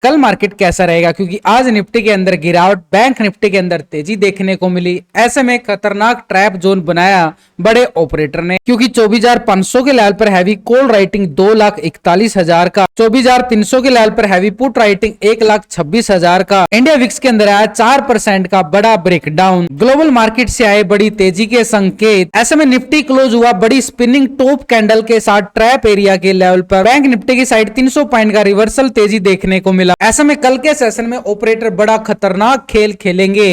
कल मार्केट कैसा रहेगा, क्योंकि आज निफ्टी के अंदर गिरावट, बैंक निफ्टी के अंदर तेजी देखने को मिली। ऐसे में खतरनाक ट्रैप जोन बनाया बड़े ऑपरेटर ने, क्योंकि 24,500 के लेवल पर हैवी कॉल राइटिंग 2,41,000 का, 24,300 के लेवल पर हैवी पुट राइटिंग 1,26,000 का, इंडिया विक्स के अंदर आया 4% का बड़ा ब्रेकडाउन, ग्लोबल मार्केट से आए बड़ी तेजी के संकेत। ऐसे में निफ्टी क्लोज हुआ बड़ी स्पिनिंग टॉप कैंडल के साथ ट्रैप एरिया के लेवल पर। बैंक निफ्टी की साइड 300 पॉइंट का रिवर्सल तेजी देखने को मिला। ऐसे में कल के सेशन में ऑपरेटर बड़ा खतरनाक खेल खेलेंगे।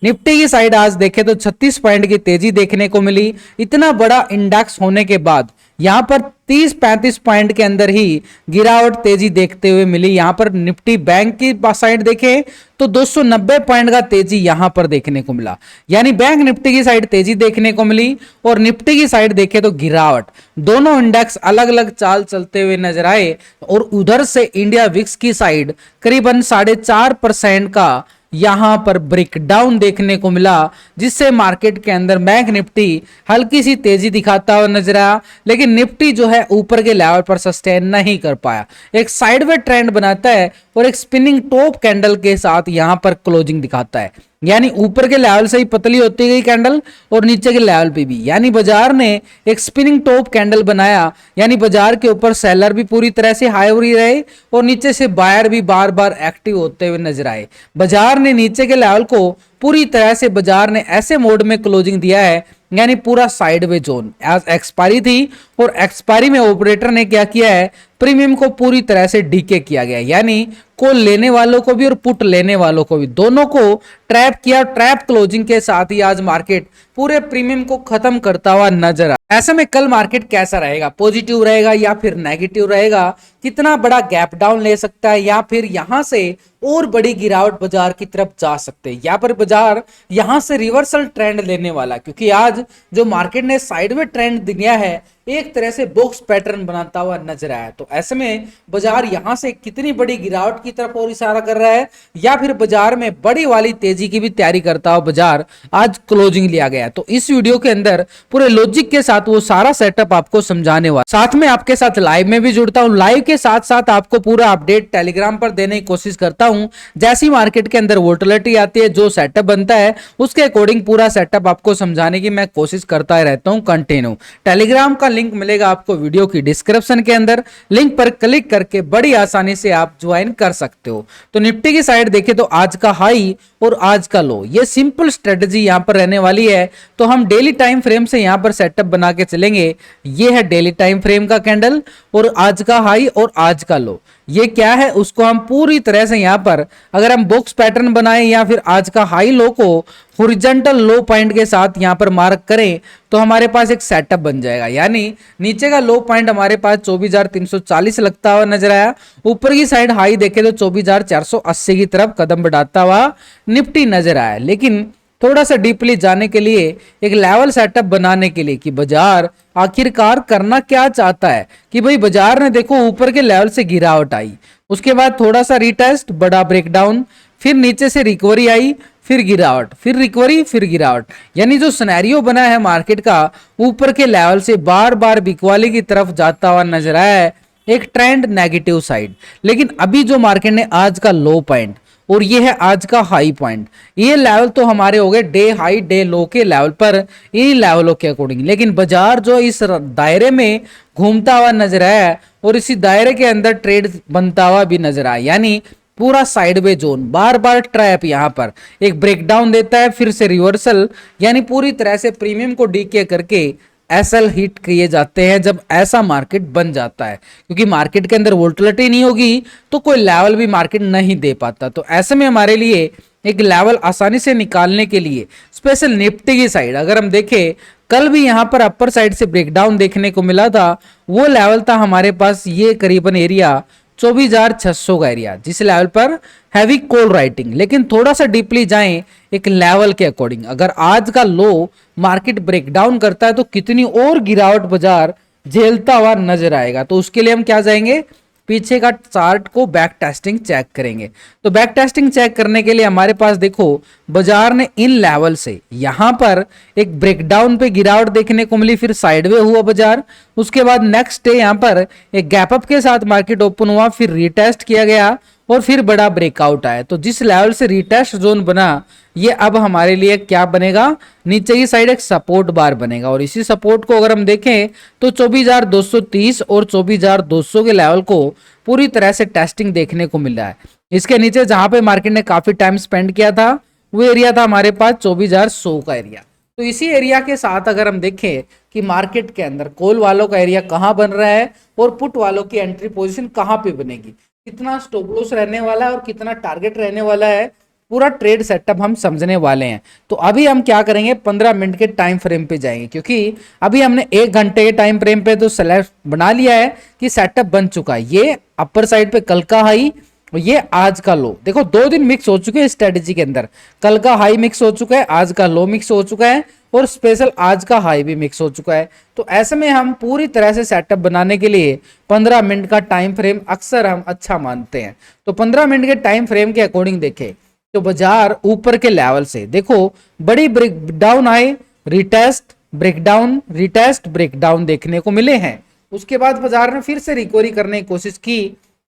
निफ्टी की साइड आज देखे तो 36 पॉइंट की तेजी देखने को मिली। इतना बड़ा इंडेक्स होने के बाद यहां पर 30-35 पॉइंट के अंदर ही गिरावट तेजी देखते हुए मिली। यहां पर निफ्टी बैंक की साइड देखें तो 290 पॉइंट का तेजी यहां पर देखने को मिला, यानी बैंक निफ्टी की साइड तेजी देखने को मिली और निफ्टी की साइड देखें तो गिरावट। दोनों इंडेक्स अलग अलग चाल चलते हुए नजर आए और उधर से इंडिया विक्स की साइड करीबन 4.5% का यहां पर ब्रेकडाउन देखने को मिला, जिससे मार्केट के अंदर बैंक निफ्टी हल्की सी तेजी दिखाता हुआ नजर आया, लेकिन निफ्टी जो है ऊपर के लेवल पर सस्टेन नहीं कर पाया। एक साइडवे ट्रेंड बनाता है और एक स्पिनिंग टॉप कैंडल के साथ यहां पर क्लोजिंग दिखाता है, यानी ऊपर के लेवल से ही पतली होती गई कैंडल और नीचे के लेवल पे भी, यानी बाजार ने एक स्पिनिंग टॉप कैंडल बनाया, यानी बाजार के ऊपर सेलर भी पूरी तरह से हाई हो रहे और नीचे से बायर भी बार बार एक्टिव होते हुए नजर आए। बाजार ने नीचे के लेवल को पूरी तरह से बाजार ने ऐसे मोड में क्लोजिंग दिया है, यानी पूरा साइडवे जोन। आज एक्सपायरी थी और एक्सपायरी में ऑपरेटर ने क्या किया है, प्रीमियम को पूरी तरह से डीके किया गया, यानी कॉल लेने वालों को भी और पुट लेने वालों को भी, दोनों को ट्रैप किया। ट्रैप क्लोजिंग के साथ ही आज मार्केट पूरे प्रीमियम को खत्म करता हुआ नजर आया। ऐसे में कल मार्केट कैसा रहेगा, पॉजिटिव रहेगा या फिर नेगेटिव रहेगा, कितना बड़ा गैप डाउन ले सकता है या फिर यहां से और बड़ी गिरावट बाजार की तरफ जा सकते हैं, या पर बाजार यहां से रिवर्सल ट्रेंड लेने वाला, क्योंकि आज जो मार्केट ने साइडवे ट्रेंड दिया है एक तरह से बॉक्स पैटर्न बनाता हुआ नजर आया। तो ऐसे में बाजार यहां से कितनी बड़ी गिरावट की तरफ और इशारा कर रहा है या फिर बाजार में बड़ी वाली तेजी की भी तैयारी करता हुआ बाजार आज क्लोजिंग लिया गया। तो इस वीडियो के अंदर पूरे लॉजिक के साथ वो सारा सेटअप आपको समझाने वाला, साथ में आपके साथ लाइव में भी जुड़ता हूं। लाइव के साथ साथ आपको पूरा अपडेट टेलीग्राम पर देने की कोशिश करता हूं। जैसी मार्केट के अंदर वोलेटिलिटी आती है, जो सेटअप बनता है उसके अकॉर्डिंग पूरा सेटअप आपको समझाने की मैं कोशिश करता रहता हूं कंटिन्यू। टेलीग्राम का लिंक मिलेगा आपको वीडियो की डिस्क्रिप्शन के अंदर, लिंक पर क्लिक करके बड़ी आसानी से आप ज्वाइन कर सकते हो। तो निफ्टी की साइड देखें तो आज का हाई और आज का लो, ये सिंपल स्ट्रेटजी यहां पर रहने वाली है। तो हम डेली टाइम फ्रेम से यहां पर सेटअप बना के चलेंगे। ये है डेली टाइम फ्रेम का कैंडल और आज का हाई और आज का लो, ये क्या है उसको हम पूरी तरह से यहां पर अगर हम बॉक्स पैटर्न बनाए या फिर आज का हाई लो को हॉरिजॉन्टल लो पॉइंट के साथ यहां पर मार्क करें तो हमारे पास एक सेटअप बन जाएगा, यानी नीचे का लो पॉइंट हमारे पास 24,340 लगता हुआ नजर आया। ऊपर की साइड हाई देखे तो 24,480 की तरफ कदम बढ़ाता हुआ निफ्टी नजर आया। लेकिन थोड़ा सा डीपली जाने के लिए, एक लेवल सेटअप बनाने के लिए कि बाजार आखिरकार करना क्या चाहता है, कि भाई बाजार ने देखो ऊपर के लेवल से गिरावट आई, उसके बाद थोड़ा सा रिटेस्ट, बड़ा ब्रेकडाउन, फिर नीचे से रिकवरी आई, फिर गिरावट, फिर रिकवरी, फिर गिरावट, यानी जो सिनेरियो बना है मार्केट का ऊपर के लेवल से बार बार बिकवाली की तरफ जाता हुआ नजर आया है, एक ट्रेंड नेगेटिव साइड। लेकिन अभी जो मार्केट ने आज का लो पॉइंट और ये है आज का हाई पॉइंट, ये लेवल तो हमारे हो गए डे हाई डे लो के लेवल पर, इन लेवलों के अकॉर्डिंग। लेकिन बाजार जो इस दायरे में घूमता हुआ नजर आया और इसी दायरे के अंदर ट्रेड बनता हुआ भी नजर आया, यानी पूरा साइडवे जोन, बार बार ट्रैप, यहां पर एक ब्रेकडाउन देता है, फिर से रिवर्सल, यानी पूरी तरह से प्रीमियम को डीके करके एसएल हिट किए जाते हैं जब ऐसा मार्केट बन जाता है, क्योंकि मार्केट के अंदर वोलेटिलिटी नहीं होगी तो कोई लेवल भी मार्केट नहीं दे पाता। तो ऐसे में हमारे लिए एक लेवल आसानी से निकालने के लिए स्पेशल निफ्टी की साइड अगर हम देखें, कल भी यहां पर अपर साइड से ब्रेकडाउन देखने को मिला था। वो लेवल था हमारे पास ये करीबन एरिया 24,600 का एरिया, जिस लेवल पर हैवी कॉल राइटिंग। लेकिन थोड़ा सा डीपली जाएं एक लेवल के अकॉर्डिंग, अगर आज का लो मार्केट ब्रेकडाउन करता है तो कितनी और गिरावट बाजार झेलता हुआ नजर आएगा। तो उसके लिए हम क्या जाएंगे, पीछे का चार्ट को बैक टेस्टिंग चेक करेंगे। तो बैक टेस्टिंग चेक करने के लिए हमारे पास देखो बाजार ने इन लेवल से यहां पर एक ब्रेकडाउन पे गिरावट देखने को मिली, फिर साइडवे हुआ बाजार, उसके बाद नेक्स्ट डे यहां पर एक गैप अप के साथ मार्केट ओपन हुआ, फिर रिटेस्ट किया गया और फिर बड़ा ब्रेकआउट आया। तो जिस लेवल से रिटेस्ट जोन बना, ये अब हमारे लिए क्या बनेगा, नीचे की साइड एक सपोर्ट बार बनेगा। और इसी सपोर्ट को अगर हम देखें तो 24,230 और 24,200 के लेवल को पूरी तरह से टेस्टिंग देखने को मिल रहा है। इसके नीचे जहां पे मार्केट ने काफी टाइम स्पेंड किया था वो एरिया था हमारे पास 24,100 का एरिया। तो इसी एरिया के साथ अगर हम देखें कि मार्केट के अंदर कॉल वालों का एरिया कहां बन रहा है और पुट वालों की एंट्री पोजीशन कहां पे बनेगी, कितना स्टॉप लॉस रहने वाला है और कितना टारगेट रहने वाला है, पूरा ट्रेड सेटअप हम समझने वाले हैं। तो अभी हम क्या करेंगे, 15 मिनट के टाइम फ्रेम पे जाएंगे, क्योंकि अभी हमने 1 घंटे के टाइम फ्रेम पे तो सेलेक्ट बना लिया है कि सेटअप बन चुका है। ये अपर साइड पे कल का हाई और ये आज का लो, देखो 2 दिन मिक्स हो चुके हैं स्ट्रेटेजी के अंदर। कल का हाई मिक्स हो चुका है, आज का लो मिक्स हो चुका है और स्पेशल आज का हाई भी मिक्स हो चुका है। तो ऐसे में हम पूरी तरह से सेटअप बनाने के लिए 15 मिनट का टाइम फ्रेम अक्सर हम अच्छा मानते हैं। तो 15 मिनट के टाइम फ्रेम के अकॉर्डिंग देखें तो बाजार ऊपर के लेवल से देखो बड़ी ब्रेक डाउन आए, रिटेस्ट ब्रेकडाउन, रिटेस्ट ब्रेकडाउन देखने को मिले हैं। उसके बाद बाजार ने फिर से रिकवरी करने की कोशिश की,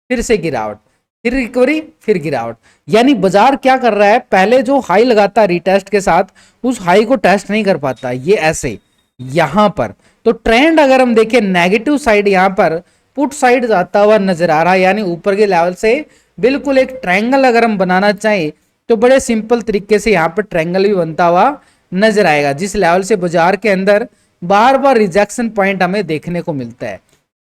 फिर से गिरावट, फिर रिकवरी, फिर गिरावट। यानी बाजार क्या कर रहा है, पहले जो हाई लगाता है रिटेस्ट के साथ उस हाई को टेस्ट नहीं कर पाता, ये ऐसे यहां पर। तो ट्रेंड अगर हम देखें नेगेटिव साइड यहां पर पुट साइड जाता हुआ नजर आ रहा है, यानी ऊपर के लेवल से बिल्कुल एक ट्रायंगल अगर हम बनाना चाहें तो बड़े सिंपल तरीके से यहाँ पर ट्रायंगल भी बनता हुआ नजर आएगा, जिस लेवल से बाजार के अंदर बार बार रिजेक्शन पॉइंट हमें देखने को मिलता है।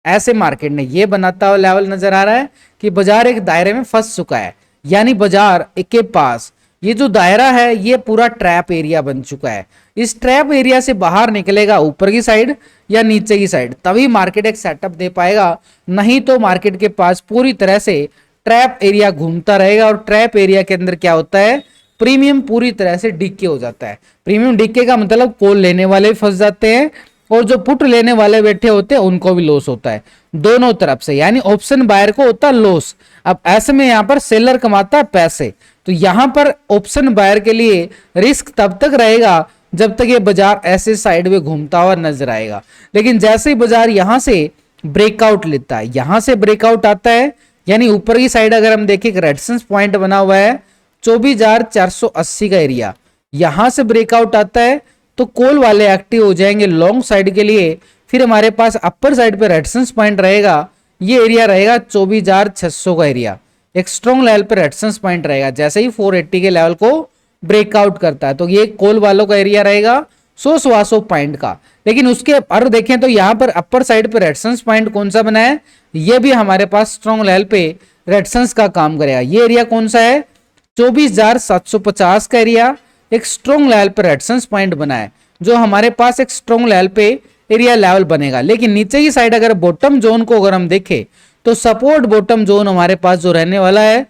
ऐसे मार्केट ने ये बनाता हुआ लेवल नजर आ रहा है कि बाजार एक दायरे में फंस चुका है, यानी बाजार के पास ये जो दायरा है ये पूरा ट्रैप एरिया बन चुका है। इस ट्रैप एरिया से बाहर निकलेगा ऊपर की साइड या नीचे की साइड, तभी मार्केट एक सेटअप दे पाएगा, नहीं तो मार्केट के पास पूरी तरह से ट्रैप एरिया घूमता रहेगा। और ट्रैप एरिया के अंदर क्या होता है, प्रीमियम पूरी तरह से डिके हो जाता है। प्रीमियम डिके का मतलब कॉल लेने वाले फंस जाते हैं और जो पुट लेने वाले बैठे होते हैं उनको भी लॉस होता है, दोनों तरफ से, यानी ऑप्शन बायर को होता है लॉस। अब ऐसे में यहां पर सेलर कमाता है पैसे। तो यहां पर ऑप्शन बायर के लिए रिस्क तब तक रहेगा जब तक ये बाजार ऐसे साइड में घूमता हुआ नजर आएगा। लेकिन जैसे ही बाजार यहां से ब्रेकआउट लेता है, यहां से ब्रेकआउट आता है, यानी ऊपर की साइड अगर हम देखें रेजिस्टेंस पॉइंट बना हुआ है 24,480 का एरिया, यहां से ब्रेकआउट आता है तो कॉल वाले एक्टिव हो जाएंगे लॉन्ग साइड के लिए। फिर हमारे पास अपर साइड पे रेजिस्टेंस पॉइंट रहेगा, ये एरिया रहेगा 24,600 का एरिया, एक स्ट्रॉन्ग लेवल पे रेजिस्टेंस पॉइंट रहेगा। जैसे ही 480 के लेवल को ब्रेकआउट करता है तो ये कॉल वालों का एरिया रहेगा 100-125 पॉइंट का। लेकिन उसके और देखें तो यहाँ पर अपर साइड पे रेजिस्टेंस पॉइंट कौन सा बना है, ये भी हमारे पास स्ट्रॉन्ग लेवल पे रेजिस्टेंस का काम करेगा। ये एरिया कौन सा है, 24,750 का एरिया, एक स्ट्रॉन्ग लेवल पे रेजिस्टेंस पॉइंट बना है, जो हमारे पास एक स्ट्रॉन्ग लेवल पे एरिया लेवल बनेगा। लेकिन नीचे की साइड अगर बॉटम जोन को अगर हम देखें तो सपोर्ट बॉटम जोन हमारे पास जो रहने वाला है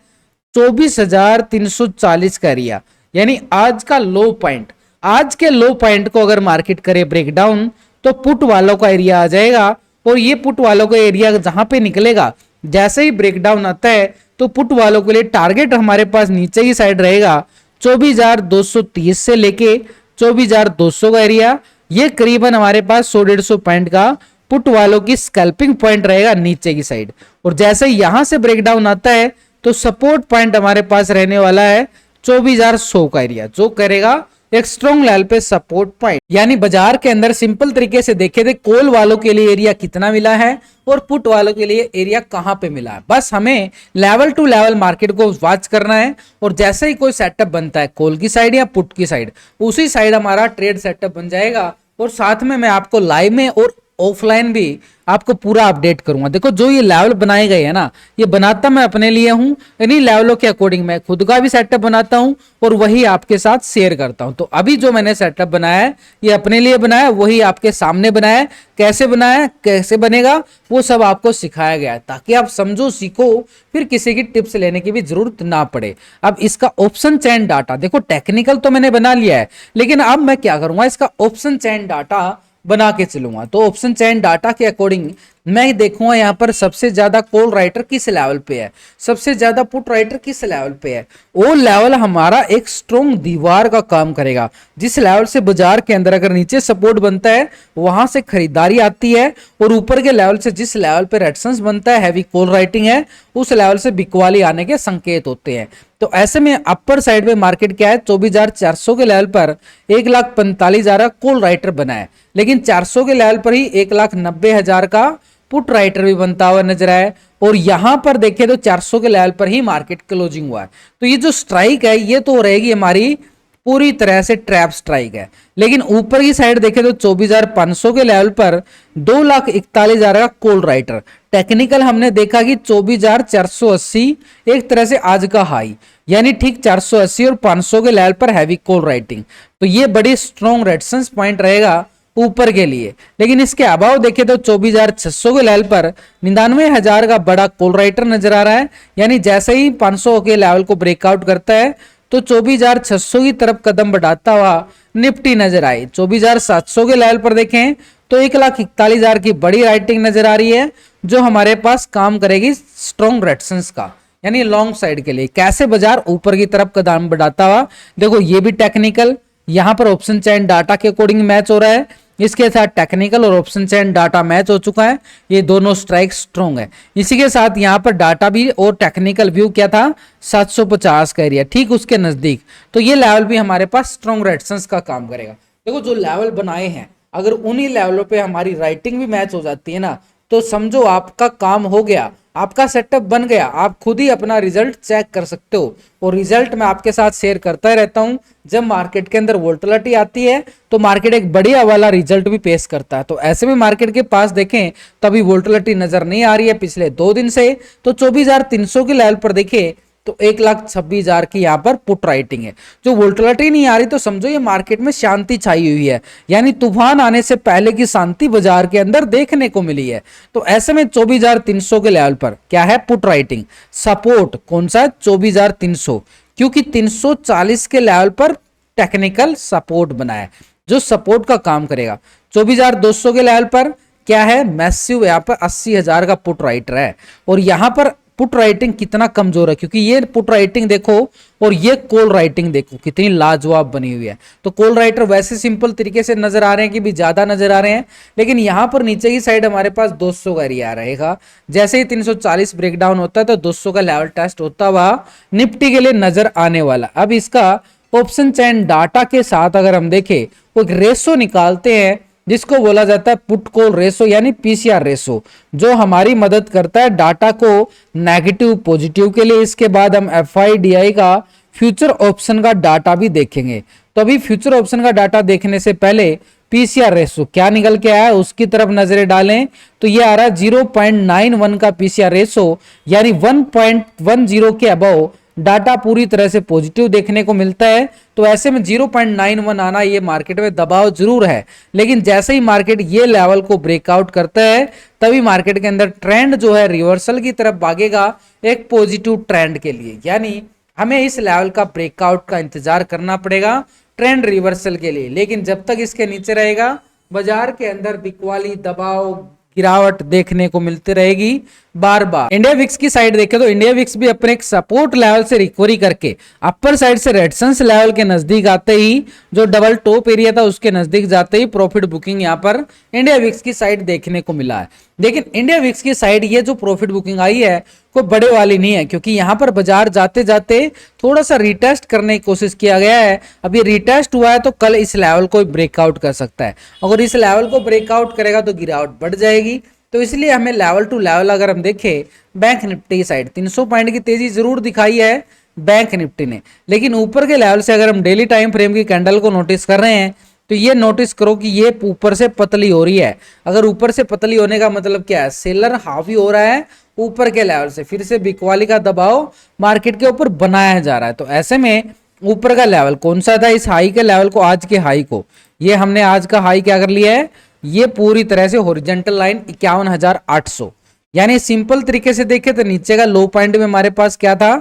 24,340 का एरिया, यानी आज का लो पॉइंट। आज के लो पॉइंट को अगर मार्केट करे ब्रेकडाउन तो पुट वालों का एरिया आ जाएगा, और ये पुट वालों का एरिया जहां पे निकलेगा, जैसे ही ब्रेकडाउन आता है तो पुट वालों के लिए टारगेट हमारे पास नीचे की साइड रहेगा 24,230 से लेके 24,200 का एरिया। ये करीबन हमारे पास 100-150 पॉइंट का पुट वालों की स्कैल्पिंग पॉइंट रहेगा नीचे की साइड। और जैसे यहां से ब्रेकडाउन आता है तो सपोर्ट पॉइंट हमारे पास रहने वाला है 24,100 का एरिया, जो करेगा एक स्ट्रॉन्ग लेवल पे सपोर्ट पॉइंट। यानी बाजार के अंदर सिंपल तरीके से देखे थे कॉल वालों के लिए एरिया कितना मिला है और पुट वालों के लिए एरिया कहां पे मिला है। बस हमें लेवल टू लेवल मार्केट को वॉच करना है, और जैसे ही कोई सेटअप बनता है कॉल की साइड या पुट की साइड, उसी साइड हमारा ट्रेड सेटअप बन जाएगा। और साथ में मैं आपको लाइव में और ऑफलाइन भी आपको पूरा अपडेट करूंगा। देखो जो ये लेवल बनाए गए हैं ना, ये बनाता मैं अपने लिए हूं, इन्हीं लेवलों के अकॉर्डिंग मैं खुद का भी सेटअप बनाता हूं और वही आपके साथ शेयर करता हूं। तो अभी जो मैंने सेटअप बनाया है ये अपने लिए बनाया, वही आपके सामने बनाया है। कैसे बनाया, कैसे बनेगा, वो सब आपको सिखाया गया है, ताकि आप समझो, सीखो, फिर किसी की टिप्स लेने की भी जरूरत ना पड़े। अब इसका ऑप्शन चेन डाटा देखो, टेक्निकल तो मैंने बना लिया है, लेकिन अब मैं क्या करूंगा, इसका ऑप्शन चेन डाटा बना के चलूंगा। तो ऑप्शन चेन डाटा के अकॉर्डिंग मैं देखूंगा यहाँ पर सबसे ज्यादा कॉल राइटर किस लेवल पे है, सबसे ज्यादा पुट राइटर किस लेवल पे है। वो लेवल हमारा एक स्ट्रॉन्ग दीवार का काम करेगा, जिस लेवल से बाजार के अंदर अगर नीचे सपोर्ट बनता है वहां से खरीदारी आती है, और ऊपर के लेवल से जिस लेवल पे रेजिस्टेंस बनता है, हैवी कॉल राइटिंग है, उस लेवल से बिकवाली आने के संकेत होते हैं। तो ऐसे में अपर साइड में मार्केट क्या है, 24,400 के लेवल पर 1,45,000 का कॉल राइटर बना है, लेकिन 400 के लेवल पर ही 1,90,000 का पुट राइटर भी बनता हुआ नजर आया। और यहां पर देखें तो 400 के लेवल पर ही मार्केट क्लोजिंग हुआ है। तो ये जो स्ट्राइक है ये तो रहेगी हमारी पूरी तरह से ट्रैप स्ट्राइक है। लेकिन ऊपर की साइड देखें तो 24,500 के लेवल पर 2,41,000 का कॉल राइटर। टेक्निकल हमने देखा कि 24,480 एक तरह से आज का हाई, यानी ठीक 480 और 500 के लेवल पर हैवी कॉल राइटिंग। तो ये बड़ी स्ट्रॉन्ग रेजिस्टेंस पॉइंट रहेगा ऊपर के लिए। लेकिन इसके अभाव देखें तो 24,600 के लेवल पर 99,000 का बड़ा कॉल राइटर नजर आ रहा है, यानी जैसे ही 500 के लेवल को ब्रेकआउट करता है तो 24,600 की तरफ कदम बढ़ाता हुआ निफ्टी नजर आई। 24,700 के लेवल पर देखें तो 1,41,000 की बड़ी राइटिंग नजर आ रही है, जो हमारे पास काम करेगी स्ट्रॉन्ग रेजिस्टेंस का, यानी लॉन्ग साइड के लिए। कैसे बाजार ऊपर की तरफ कदम बढ़ाता हुआ, देखो ये भी टेक्निकल यहां पर ऑप्शन चेन डाटा के अकॉर्डिंग मैच हो रहा है, इसके साथ टेक्निकल और ऑप्शन चेन डाटा मैच हो चुका है, ये दोनों स्ट्राइक स्ट्रॉन्ग है। इसी के साथ यहां पर डाटा भी और टेक्निकल व्यू क्या था, 750 का एरिया ठीक उसके नजदीक। तो ये लेवल भी हमारे पास स्ट्रॉन्ग रेजिस्टेंस का काम करेगा। देखो जो लेवल बनाए हैं, अगर उन्हीं लेवलों पे हमारी राइटिंग भी मैच हो जाती है ना, तो समझो आपका काम हो गया, आपका सेटअप बन गया। आप खुद ही अपना रिजल्ट चेक कर सकते हो, और रिजल्ट मैं आपके साथ शेयर करता ही रहता हूं। जब मार्केट के अंदर वोलेटिलिटी आती है तो मार्केट एक बढ़िया वाला रिजल्ट भी पेश करता है। तो ऐसे में मार्केट के पास देखें तभी वोलेटिलिटी नजर नहीं आ रही है पिछले 2 दिन से। तो 24,300 के लेवल पर देखें तो 1,26,000 की यहाँ पर पुट राइटिंग है। जो वोलेटिलिटी नहीं आ रही तो समझो ये मार्केट में शांति छाई हुई है, यानी तूफान आने से पहले की शांति बाजार के अंदर देखने को मिली है। तो ऐसे में 24,300 के लेवल पर क्या है, पुट राइटिंग। सपोर्ट कौन सा है, 24,300, क्योंकि 340 के लेवल पर टेक्निकल सपोर्ट बना है, जो सपोर्ट का काम करेगा। 24,200 के लेवल पर क्या है, मैसिव यहाँ पर 80,000 का पुट राइटर है। और यहां पर पुट राइटिंग कितना कमजोर है, क्योंकि ये पुट राइटिंग देखो और ये कॉल राइटिंग देखो कितनी लाजवाब बनी हुई है। तो कॉल राइटर वैसे सिंपल तरीके से नजर आ रहे हैं कि भी ज्यादा नजर आ रहे हैं, लेकिन यहां पर नीचे की साइड हमारे पास 200 का एरिया रहेगा। जैसे ही 340 ब्रेकडाउन होता है तो 200 का लेवल टेस्ट होता हुआ निफ्टी के लिए नजर आने वाला। अब इसका ऑप्शन चेन डाटा के साथ अगर हम देखें तो एक रेशो निकालते हैं जिसको बोला जाता है पुट कॉल रेशो, यानी पीसीआर रेशो, जो हमारी मदद करता है डाटा को नेगेटिव पॉजिटिव के लिए। इसके बाद हम एफआईडीआई का फ्यूचर ऑप्शन का डाटा भी देखेंगे। तो अभी फ्यूचर ऑप्शन का डाटा देखने से पहले पीसीआर रेशो क्या निकल के आया है उसकी तरफ नजरें डालें। तो ये आ रहा है 0.91 का पीसीआर रेशो, यानी 1.10 के अबव डाटा पूरी तरह से पॉजिटिव देखने को मिलता है। तो ऐसे में 0.91 आना ये मार्केट में दबाव जरूर है, लेकिन जैसे ही मार्केट ये लेवल को ब्रेकआउट करता है तभी मार्केट के अंदर ट्रेंड जो है रिवर्सल की तरफ भागेगा, एक पॉजिटिव ट्रेंड के लिए। यानी हमें इस लेवल का ब्रेकआउट का इंतजार करना पड़ेगा ट्रेंड रिवर्सल के लिए। लेकिन जब तक इसके नीचे रहेगा बाजार के अंदर बिकवाली दबाव गिरावट देखने को मिलती रहेगी बार बार। इंडिया विक्स की साइड देखें तो इंडिया विक्स भी अपने एक सपोर्ट लेवल से रिकवरी करके अपर साइड से रेजिस्टेंस लेवल के नजदीक आते ही, जो डबल टॉप एरिया था उसके नजदीक जाते ही प्रॉफिट बुकिंग यहां पर इंडिया विक्स की साइड देखने को मिला है। लेकिन इंडिया विक्स की साइड ये जो प्रॉफिट बुकिंग आई है कोई बड़े वाली नहीं है, क्योंकि यहां पर बाजार जाते जाते थोड़ा सा रिटेस्ट करने की कोशिश किया गया है। अब ये रिटेस्ट हुआ है तो कल इस लेवल को ब्रेकआउट कर सकता है। अगर इस लेवल को ब्रेकआउट करेगा तो गिरावट बढ़ जाएगी। तो इसलिए हमें लेवल टू लेवल अगर हम देखें बैंक निफ्टी की साइड 300 पॉइंट की तेजी जरूर दिखाई है बैंक निफ्टी ने, लेकिन ऊपर के लेवल से अगर हम डेली टाइम फ्रेम की कैंडल को नोटिस कर रहे हैं तो ये नोटिस करो कि ये ऊपर से पतली हो रही है। अगर ऊपर से पतली होने का मतलब क्या है, सेलर हावी हो रहा है ऊपर के लेवल से, फिर से बिकवाली का दबाव मार्केट के ऊपर बनाया जा रहा है। तो ऐसे में ऊपर का लेवल कौन सा था, इस हाई के लेवल को, आज के हाई को, ये हमने आज का हाई क्या कर लिया है, ये पूरी तरह से हॉरिजॉन्टल लाइन 51,800, यानी सिंपल तरीके से देखें तो नीचे का लो पॉइंट में हमारे पास क्या था,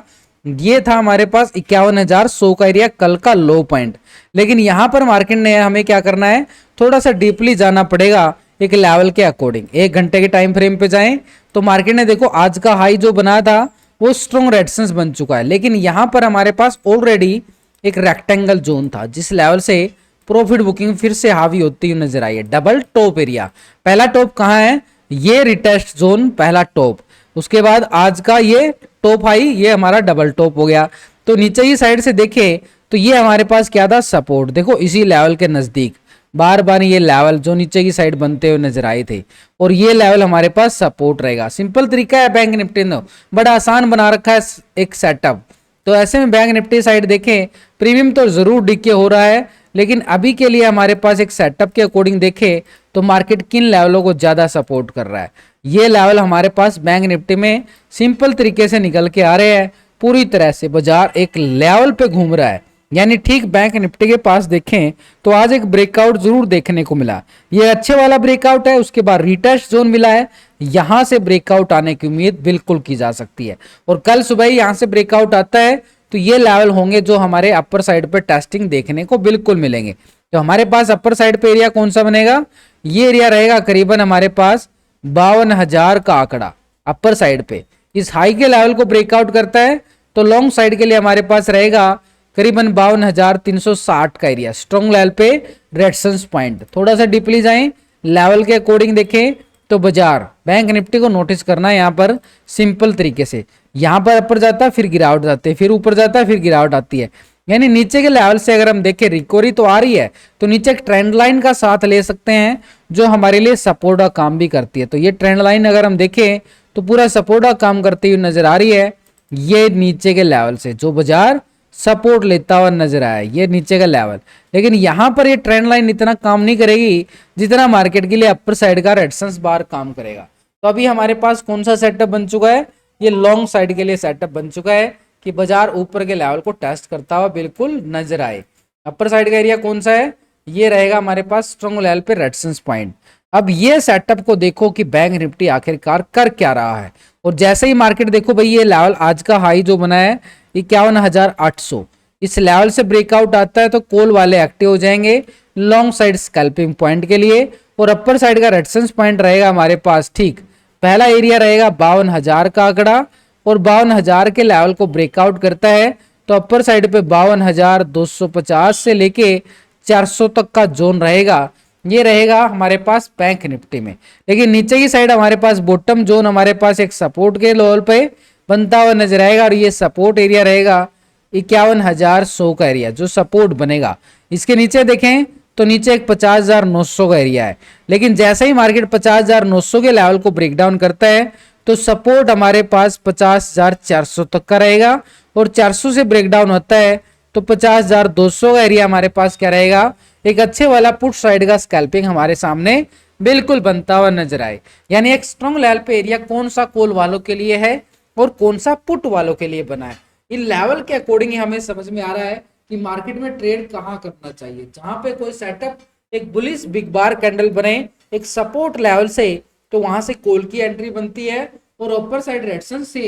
ये था हमारे पास 51,100 का एरिया कल का लो पॉइंट। लेकिन यहाँ पर मार्केट ने हमें क्या करना है, थोड़ा सा डीपली जाना पड़ेगा एक लेवल के अकॉर्डिंग। 1 घंटे के टाइम फ्रेम पे जाएं तो मार्केट ने देखो आज का हाई जो बनाया था वो स्ट्रॉन्ग रेजिस्टेंस बन चुका है, लेकिन यहाँ पर हमारे पास ऑलरेडी एक रेक्टेंगल जोन था जिस लेवल से प्रॉफिट बुकिंग फिर से हावी होती हुई नजर आई है। डबल टॉप एरिया, पहला टॉप कहाँ है, ये रिटेस्ट जोन पहला टॉप, उसके बाद आज का ये टॉप हाई, ये हमारा डबल टॉप हो गया। तो नीचे ही साइड से देखें तो ये हमारे पास क्या था, सपोर्ट। देखो इसी लेवल के नजदीक बार बार ये लेवल जो नीचे की साइड बनते हुए नजर आए थे, और ये लेवल हमारे पास सपोर्ट रहेगा। सिंपल तरीका है बैंक निफ्टी ने बड़ा आसान बना रखा है एक सेटअप। तो ऐसे में बैंक निफ्टी साइड देखें, प्रीमियम तो जरूर डिके हो रहा है, लेकिन अभी के लिए हमारे पास एक सेटअप के अकॉर्डिंग देखें तो मार्केट किन लेवलों को ज्यादा सपोर्ट कर रहा है। ये लेवल हमारे पास बैंक निफ्टी में सिंपल तरीके से निकल के आ रहे हैं, पूरी तरह से बाजार एक लेवल पे घूम रहा है। यानी ठीक बैंक निफ्टी के पास देखें तो आज एक ब्रेकआउट जरूर देखने को मिला, ये अच्छे वाला ब्रेकआउट है, उसके बाद रिटेस्ट जोन मिला है, यहां से ब्रेकआउट आने की उम्मीद बिल्कुल की जा सकती है। और कल सुबह ही यहां से ब्रेकआउट आता है तो ये लेवल होंगे जो हमारे अपर साइड पे टेस्टिंग देखने को बिल्कुल मिलेंगे। तो हमारे पास अपर साइड पे एरिया कौन सा बनेगा, ये एरिया रहेगा करीबन हमारे पास 52,000 का आंकड़ा अपर साइड पे। इस हाई के लेवल को ब्रेकआउट करता है तो लॉन्ग साइड के लिए हमारे पास रहेगा करीबन 52,360 का एरिया, स्ट्रॉन्ग लेवल पे रेजिस्टेंस पॉइंट। थोड़ा सा डीपली जाएं, लेवल के अकॉर्डिंग देखें तो बाजार बैंक निफ्टी को नोटिस करना है यहाँ पर सिंपल तरीके से। यहाँ पर ऊपर जाता है फिर गिरावट आती है, फिर ऊपर जाता है फिर गिरावट आती है, यानी नीचे के लेवल से अगर हम देखें रिकवरी तो आ रही है, तो नीचे एक ट्रेंड लाइन का साथ ले सकते हैं जो हमारे लिए सपोर्ट का काम भी करती है। तो ये ट्रेंड लाइन अगर हम देखें तो पूरा सपोर्ट का काम करती हुई नजर आ रही है। ये नीचे के लेवल से जो बाजार सपोर्ट लेता हुआ नजर आया, ये नीचे का लेवल, लेकिन यहां पर ये ट्रेंड लाइन इतना काम नहीं करेगी जितना मार्केट के लिए अपर साइड का रेजिस्टेंस बार काम करेगा। तो अभी हमारे पास कौन सा सेटअप बन चुका है, ये लॉन्ग साइड के लिए सेटअप बन चुका है कि बाजार ऊपर के लेवल को टेस्ट करता हुआ बिल्कुल नजर आए। अपर साइड का एरिया कौन सा है, ये रहेगा हमारे पास स्ट्रॉन्ग लेवल पे रेजिस्टेंस पॉइंट। अब ये सेटअप को देखो कि बैंक निफ्टी आखिरकार कर क्या रहा है। और जैसे ही मार्केट देखो भाई, ये लेवल आज का हाई जो बना है 51,800, इस लेवल से ब्रेकआउट आता है तो कॉल वाले एक्टिव हो जाएंगे लॉन्ग साइड स्कैल्पिंग पॉइंट के लिए। और अपर साइड का रेजिस्टेंस पॉइंट रहेगा हमारे पास, ठीक पहला एरिया रहेगा 52,000 का आंकड़ा, और 52,000 के लेवल को ब्रेकआउट करता है तो अपर साइड पे 52,250 से लेके 400 तक का जोन रहेगा, ये रहेगा हमारे पास बैंक निफ्टी में। लेकिन नीचे की साइड हमारे पास बॉटम जोन हमारे पास एक सपोर्ट के लेवल पे बनता हुआ नजर आएगा, और ये सपोर्ट एरिया रहेगा 51,100 का एरिया जो सपोर्ट बनेगा। इसके नीचे देखें तो नीचे एक 50,900 का एरिया है, लेकिन जैसे ही मार्केट 50,900 के लेवल को ब्रेक डाउन करता है तो सपोर्ट हमारे पास 50,400 तक का रहेगा, और 400 से ब्रेक डाउन होता है तो 50,200 का एरिया हमारे पास क्या रहेगा, एक अच्छे वाला पुट साइड का स्कैल्पिंग हमारे सामने बिल्कुल बनता हुआ नजर आए। यानी एक स्ट्रॉन्ग लेवल पे एरिया कौन सा कॉल वालों के लिए है और कौन सा पुट वालों के लिए बना है, इन लेवल के अकॉर्डिंग ही हमें समझ में आ रहा है कि मार्केट में ट्रेड कहां करना चाहिए। जहां पे कोई सेटअप एक बुलिश बिग बार कैंडल बने एक सपोर्ट लेवल से, तो वहां से कॉल की एंट्री बनती है, और अपर साइड रेजिस्टेंस से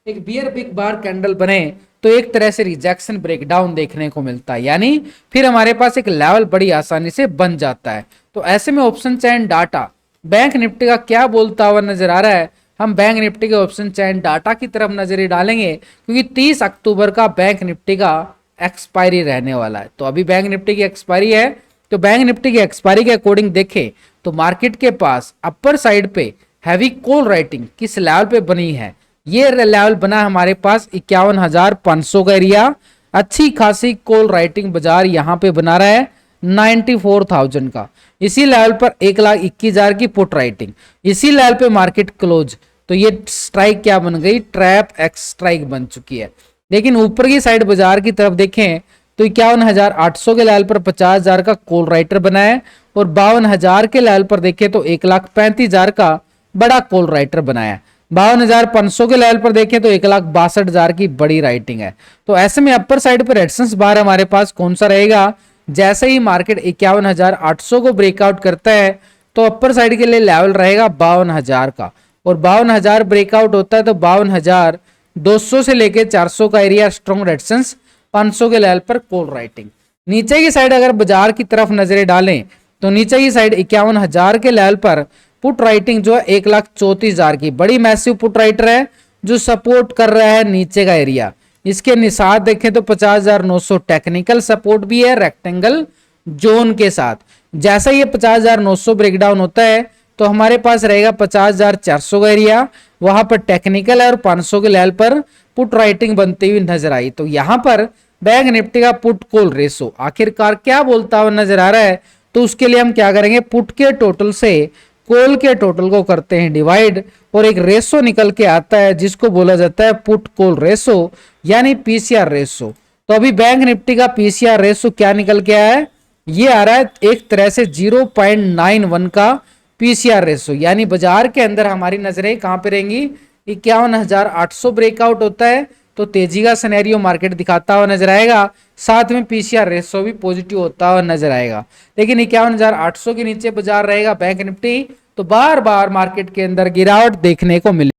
एक बियर बिग बार कैंडल बने तो एक तरह से रिजेक्शन ब्रेकडाउन देखने को मिलता है, यानी फिर हमारे पास एक लेवल बड़ी आसानी से बन जाता है। तो ऐसे में ऑप्शन चैन डाटा बैंक निफ्टी का क्या बोलता हुआ नजर आ रहा है, हम बैंक निफ्टी के ऑप्शन चैन डाटा की तरफ नजर डालेंगे, क्योंकि 30 अक्टूबर का बैंक निफ्टी का एक्सपायरी रहने वाला है। तो अभी बैंक निफ्टी की एक्सपायरी है, तो बैंक निफ्टी की एक्सपायरी के अकॉर्डिंग देखें तो मार्केट के पास अपर साइड पे हैवी कॉल राइटिंग किस लेवल पे बनी है, ये लेवल बना हमारे पास 51,500 का एरिया, अच्छी खासी कॉल राइटिंग बाजार यहाँ पे बना रहा है 94,000 का। इसी लेवल पर 1,21,000 की पुट राइटिंग, इसी लेवल पे मार्केट क्लोज, तो ये स्ट्राइक क्या बन गई, ट्रैप एक्स स्ट्राइक बन चुकी है। लेकिन ऊपर की साइड बाजार की तरफ देखें तो 51,800 के लेवल पर 50,000 का कॉल राइटर बना है, और 52,000 के लेवल पर देखें तो 1,35,000 का बड़ा कॉल राइटर बनाया है। 52,500 के लेवल पर देखें तो 1,62,000 की बड़ी राइटिंग है। तो ऐसे में अपर साइड पर रेजिस्टेंस बार हमारे पास कौन सा रहेगा, जैसे ही मार्केट 51,800 को ब्रेकआउट करता है तो अपर साइड के लिए लेवल रहेगा 52,000 का, और 52,000 ब्रेकआउट होता है तो 52,200 से लेके 400 का एरिया स्ट्रॉन्ग रेजिस्टेंस, 500 के लेवल पर कॉल राइटिंग। नीचे की साइड अगर बाजार की तरफ नजरें डालें तो नीचे की साइड 51,000 के लेवल पर पुट राइटिंग जो है 1,34,000 की बड़ी मैसिव पुट राइटर है जो सपोर्ट कर रहा है नीचे का एरिया। इसके निशान देखें तो 50,900 टेक्निकल सपोर्ट भी है रेक्टेंगल जोन के साथ। जैसा ये 50,900 ब्रेकडाउन होता है तो हमारे पास रहेगा 50,400 का एरिया, वहां पर टेक्निकल है और 500 के लेवल पर पुट राइटिंग बनती हुई नजर आई। तो यहां पर बैंक निफ्टी का पुट कॉल रेशो आखिरकार क्या बोलता हुआ नजर आ रहा है, तो उसके लिए हम क्या करेंगे, पुट के टोटल से कॉल के टोटल को करते हैं डिवाइड और एक रेशो निकल के आता है जिसको बोला जाता है पुट कॉल रेशो यानी पीसीआर रेशो। तो अभी बैंक निफ्टी का पीसीआर रेशो क्या निकल के आया है, ये आ रहा है एक तरह से 0.91 का पीसीआर रेशो, यानी बाजार के अंदर हमारी नजरें कहां पे रहेंगी, 51,800 ब्रेकआउट होता है तो तेजी का सिनेरियो मार्केट दिखाता हुआ नजर आएगा, साथ में पीसीआर रेशो भी पॉजिटिव होता हुआ नजर आएगा। लेकिन 51,800 के नीचे बाजार रहेगा बैंक निफ्टी तो बार बार मार्केट के अंदर गिरावट देखने को मिले।